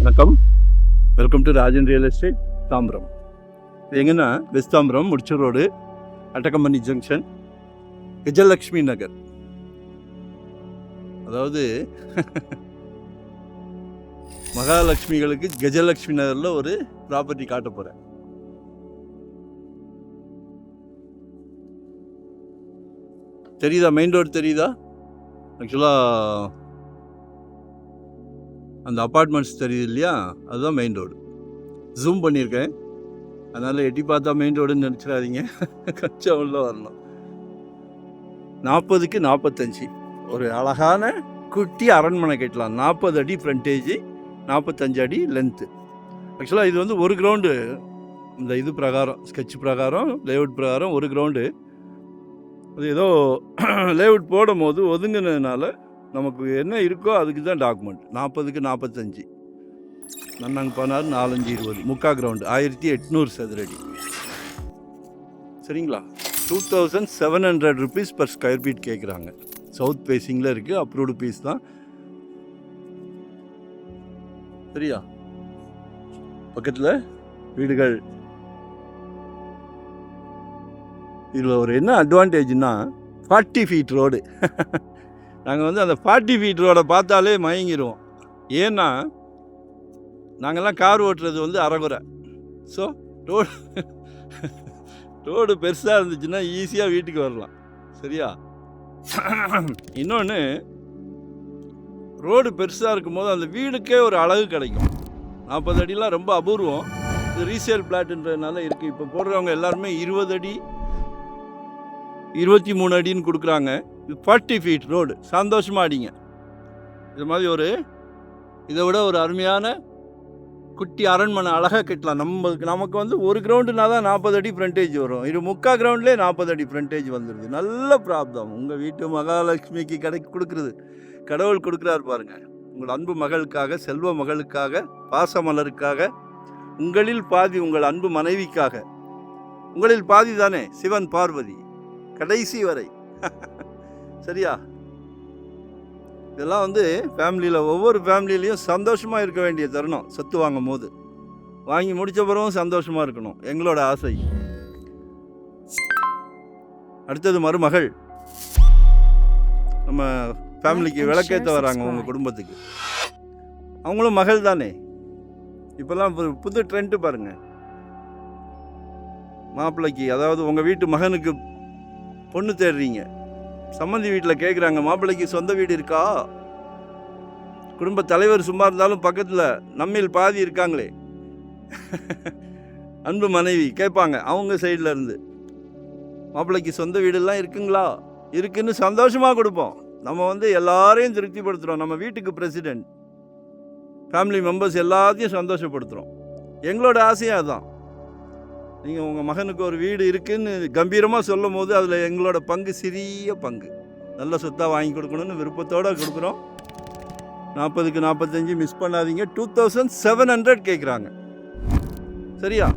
வணக்கம், welcome to Rajan real estate Tambaram. இது எங்கன்னா west Tambaram Mudichur road, Attakampani junction, Gajalakshmi Nagar. அதாவது மகாலட்சுமிகளுக்கு கஜலக்ஷ்மி நகரில் ஒரு ப்ராப்பர்ட்டி காட்ட போகிறேன். தெரியுதா? மெயின் ரோடு தெரியுதா? ஆக்சுவலாக அந்த அப்பார்ட்மெண்ட்ஸ் தெரியுது இல்லையா, அதுதான் மெயின் ரோடு. ஜூம் பண்ணியிருக்கேன், அதனால் எட்டி பார்த்தா மெயின் ரோடுன்னு நினச்சிடாதீங்க, கொஞ்சம் உள்ள வரணும். 40க்கு 45 ஒரு அழகான குட்டி அரண்மனை கட்டலாம். 40 அடி ஃப்ரண்டேஜ், 45 அடி லென்த்து. ஆக்சுவலாக இது வந்து ஒரு கிரவுண்டு, இந்த இது பிரகாரம், ஸ்கெட்ச் பிரகாரம், லேஅவுட் பிரகாரம் ஒரு கிரவுண்டு. அது ஏதோ லேஅவுட் போடும் போது ஒதுங்கினதுனால நமக்கு என்ன இருக்கோ அதுக்கு தான் டாக்குமெண்ட். 40க்கு 45 நன்னாங்க 16 4 5 20 முக்கா கிரவுண்டு, 1800 சதுரடி. சரிங்களா? 2700 rupees per ஸ்கொயர் ஃபீட் கேட்குறாங்க. சவுத் ஃபேஸிங்கில் இருக்குது, அப்ரூவ்டு பீஸ் தான். சரியா? பக்கத்தில் வீடுகள். இதில் ஒரு என்ன அட்வான்டேஜ்னா 40 ஃபீட் ரோடு. நாங்கள் வந்து அந்த 40 ஃபீட் ரோடை பார்த்தாலே மயங்கிடுவோம். ஏன்னா நாங்கள்லாம் கார் ஓட்டுறது வந்து அரைகுறை. ஸோ ரோடு பெருசாக இருந்துச்சுன்னா ஈஸியாக வீட்டுக்கு வரலாம். சரியா? இன்னொன்று, ரோடு பெருசாக இருக்கும்போது அந்த வீடுக்கே ஒரு அழகு கிடைக்கும். 40 அடிலாம் ரொம்ப அபூர்வம். இது ரீசேல் பிளாட்டுன்றதுனால இருக்குது. இப்போ போடுறவங்க எல்லாருமே 20 அடி 23 அடின்னு கொடுக்குறாங்க. இது 40 ஃபீட் ரோடு. சந்தோஷமாக அடிங்க. இது மாதிரி இதை விட ஒரு அருமையான குட்டி அரண்மனை அழகாக கட்டலாம். நமக்கு வந்து ஒரு கிரவுண்டுனா தான் 40 அடி ஃப்ரண்டேஜ் வரும். இது முக்கா கிரவுண்ட்லேயே 40 அடி ஃப்ரண்டேஜ் வந்துடுது. நல்ல ப்ராப்ளம். உங்கள் வீட்டு மகாலட்சுமிக்கு கொடுக்குறது கடவுள் கொடுக்குறாரு பாருங்க. உங்கள் அன்பு மகளுக்காக, செல்வ மகளுக்காக, பாசமலருக்காக, உங்களில் பாதி உங்கள் அன்பு மனைவிக்காக. உங்களில் பாதி தானே சிவன் பார்வதி, கடைசி வரை. சரியா? இதெல்லாம் வந்து ஃபேமிலியில், ஒவ்வொரு ஃபேமிலியிலையும் சந்தோஷமாக இருக்க வேண்டிய தருணம். சொத்து வாங்கும் போது, வாங்கி முடித்த பிறகும் சந்தோஷமாக இருக்கணும், எங்களோட ஆசை. அடுத்தது மருமகள். நம்ம ஃபேமிலிக்கு விளக்கேற்ற வராங்க, உங்கள் குடும்பத்துக்கு. அவங்களும் மகள் தானே. இப்போல்லாம் புது ட்ரெண்டு பாருங்கள். மாப்பிள்ளைக்கு, அதாவது உங்கள் வீட்டு மகனுக்கு பொண்ணு தேடுறீங்க, சம்மந்தி வீட்டில் கேட்குறாங்க, மாப்பிள்ளைக்கு சொந்த வீடு இருக்கா? குடும்ப தலைவர் சும்மா இருந்தாலும் பக்கத்தில் நம்மில் பாதி இருக்காங்களே, அன்பு மனைவி கேட்பாங்க அவங்க சைடில் இருந்து, மாப்பிள்ளைக்கு சொந்த வீடெல்லாம் இருக்குங்களா? இருக்குன்னு சந்தோஷமாக கொடுப்போம். நம்ம வந்து எல்லாரையும் திருப்திப்படுத்துகிறோம். நம்ம வீட்டுக்கு பிரசிடெண்ட், ஃபேமிலி மெம்பர்ஸ் எல்லாத்தையும் சந்தோஷப்படுத்துகிறோம். எங்களோட ஆசையும் அதுதான். நீங்கள் உங்கள் மகனுக்கு ஒரு வீடு இருக்குதுன்னு கம்பீரமாக சொல்லும் போது அதில் எங்களோட பங்கு சிறிய பங்கு. நல்ல சொத்தாக வாங்கி கொடுக்கணும்னு விருப்பத்தோடு கொடுக்குறோம். 40க்கு 45 மிஸ் பண்ணாதீங்க. 2700 கேட்குறாங்க. சரியா?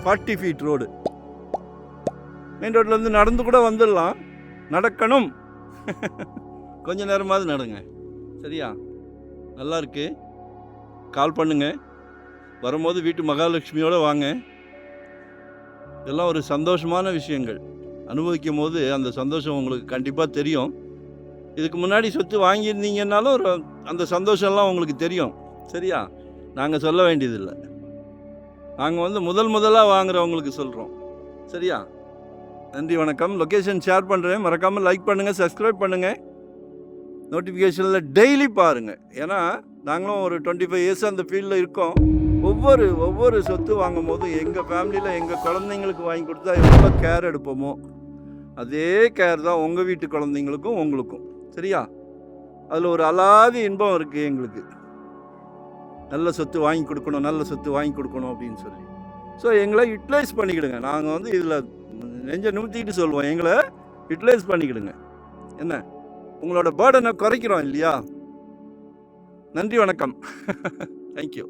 40 ஃபீட் ரோடு. மெயின் ரோட்லேருந்து நடந்து கூட வந்துடலாம். நடக்கணும். கொஞ்ச நேரமாவது நடங்க. சரியா? நல்லா இருக்கு. கால் பண்ணுங்க. வரும்போது வீட்டு மகாலட்சுமியோடு வாங்க. இதெல்லாம் ஒரு சந்தோஷமான விஷயங்கள். அனுபவிக்கும் போது அந்த சந்தோஷம் உங்களுக்கு கண்டிப்பாக தெரியும். இதுக்கு முன்னாடி சொத்து வாங்கியிருந்தீங்கன்னாலும் அந்த சந்தோஷம்லாம் உங்களுக்கு தெரியும். சரியா? நாங்கள் சொல்ல வேண்டியதில்லை. நாங்கள் வந்து முதலாக வாங்குறவங்களுக்கு சொல்கிறோம். சரியா? நன்றி, வணக்கம். லொக்கேஷன் ஷேர் பண்ணுறேன். மறக்காமல் லைக் பண்ணுங்கள், சப்ஸ்கிரைப் பண்ணுங்கள், நோட்டிஃபிகேஷனில் டெய்லி பாருங்கள். ஏன்னா நாங்களும் ஒரு 25 இயர்ஸ் அந்த ஃபீல்டில் இருக்கோம். ஒவ்வொரு சொத்து வாங்கும் போதும் எங்கள் ஃபேமிலியில் எங்கள் குழந்தைங்களுக்கு வாங்கி கொடுத்தா எவ்வளோ கேர் எடுப்போமோ அதே கேர் தான் உங்கள் வீட்டு குழந்தைங்களுக்கும் உங்களுக்கும். சரியா? அதில் ஒரு அலாதி இன்பம் இருக்குது எங்களுக்கு. நல்ல சொத்து வாங்கி கொடுக்கணும் அப்படின்னு சொல்லி. ஸோ எங்களை யூட்டிலைஸ் பண்ணிக்கிடுங்க. நாங்கள் வந்து இதில் நெஞ்சை நிமித்திக்கிட்டு சொல்லுவோம், எங்களை யூட்டிலைஸ் பண்ணிக்கிடுங்க. என்ன, உங்களோட பேர்டனை குறைக்கிறோம் இல்லையா? நன்றி, வணக்கம். தேங்க்யூ.